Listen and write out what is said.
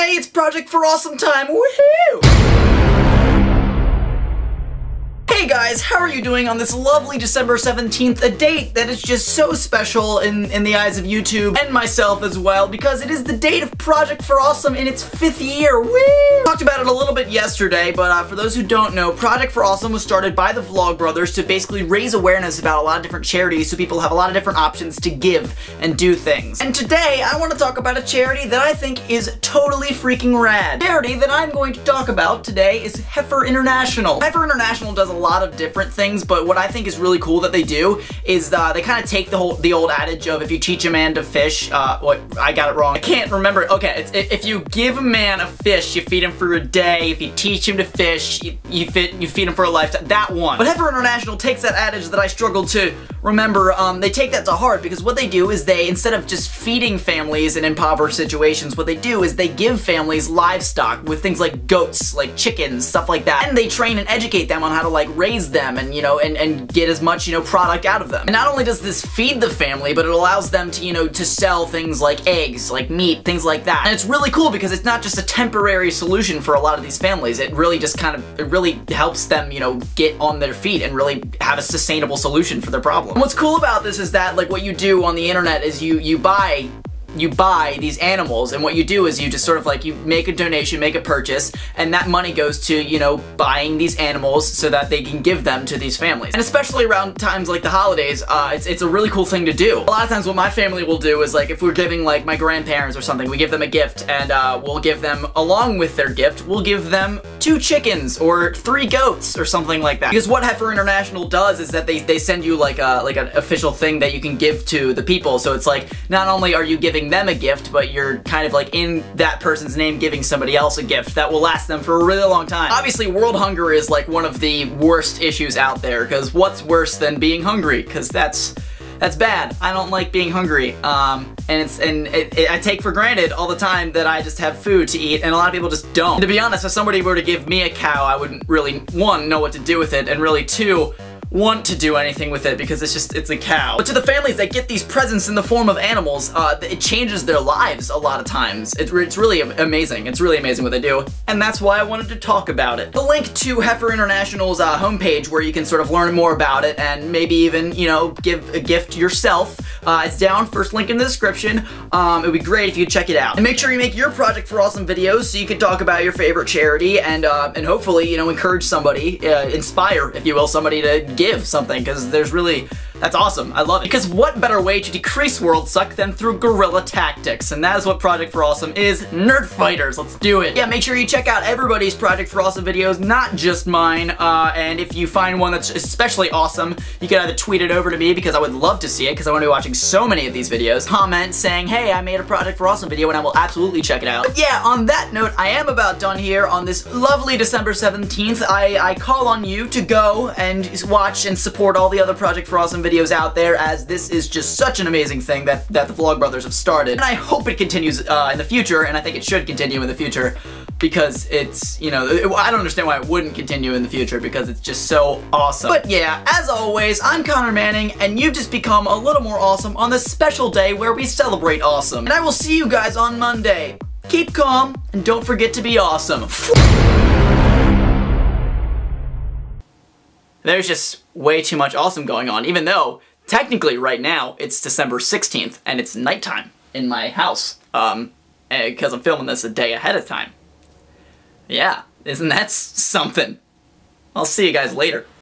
Hey, it's Project for Awesome time! Woohoo! Hey guys, how are you doing on this lovely December 17th, a date that is just so special in the eyes of YouTube and myself as well, because it is the date of Project for Awesome in its 5th year. Woo! Talked about it a little bit yesterday, but for those who don't know, Project for Awesome was started by the Vlogbrothers to basically raise awareness about a lot of different charities so people have a lot of different options to give and do things. And today, I want to talk about a charity that I think is totally freaking rad. The charity that I'm going to talk about today is Heifer International. Heifer International does a lot of different things, but what I think is really cool that they do is they kind of take the old adage of if you teach a man to fish, what, I got it wrong. I can't remember. Okay, it's if you give a man a fish, you feed him for a day. If you teach him to fish, you feed him for a lifetime. That one. But Heifer International takes that adage that I struggled to remember. They take that to heart because what they do is they, instead of just feeding families in impoverished situations, what they do is they give families livestock with things like goats, like chickens, stuff like that, and they train and educate them on how to like raise them and, you know, and get as much, you know, product out of them. And not only does this feed the family, but it allows them to, you know, to sell things like eggs, like meat, things like that. And it's really cool because it's not just a temporary solution for a lot of these families. It really just it really helps them, you know, get on their feet and really have a sustainable solution for their problem. And what's cool about this is that, like, what you do on the internet is you buy these animals, and what you do is you just sort of like, you make a donation, make a purchase, and that money goes to, you know, buying these animals so that they can give them to these families. And especially around times like the holidays, it's a really cool thing to do. A lot of times what my family will do is, like, if we're giving like my grandparents or something, we give them a gift, and we'll give them, along with their gift, we'll give them 2 chickens or 3 goats or something like that. Because what Heifer International does is that they send you like an official thing that you can give to the people. So it's like, not only are you giving them a gift, but you're kind of like in that person's name giving somebody else a gift that will last them for a really long time. Obviously, world hunger is like one of the worst issues out there, because what's worse than being hungry? Because that's bad. I don't like being hungry. I take for granted all the time that I just have food to eat, and a lot of people just don't. And to be honest, if somebody were to give me a cow, I wouldn't really, 1, know what to do with it, and really 2, want to do anything with it, because it's a cow. But to the families that get these presents in the form of animals, it changes their lives a lot of times. It's really amazing. It's really amazing what they do, and that's why I wanted to talk about it. The link to Heifer International's homepage, where you can sort of learn more about it and maybe even, you know, give a gift yourself, it's down, first link in the description. It would be great if you check it out. And make sure you make your Project for Awesome videos so you can talk about your favorite charity and hopefully, you know, encourage somebody, inspire, if you will, somebody to give something, because that's awesome. I love it. Because what better way to decrease world suck than through guerrilla tactics? And that is what Project for Awesome is. Nerd fighters, let's do it. Yeah, make sure you check out everybody's Project for Awesome videos, not just mine. And if you find one that's especially awesome, you can either tweet it over to me, because I would love to see it, because I want to be watching so many of these videos. Comment saying, hey, I made a Project for Awesome video, and I will absolutely check it out. But yeah, on that note, I am about done here on this lovely December 17th. I call on you to go and watch and support all the other Project for Awesome videos out there, as this is just such an amazing thing that the Vlogbrothers have started. And I hope it continues in the future, and I think it should continue in the future, because it's, you know, I don't understand why it wouldn't continue in the future, because it's just so awesome. But yeah, as always, I'm Connor Manning, and you've just become a little more awesome on this special day where we celebrate awesome. And I will see you guys on Monday. Keep calm, and don't forget to be awesome. There's just way too much awesome going on, even though, technically, right now, it's December 16th, and it's nighttime in my house, because I'm filming this a day ahead of time. Yeah, isn't that something? I'll see you guys later.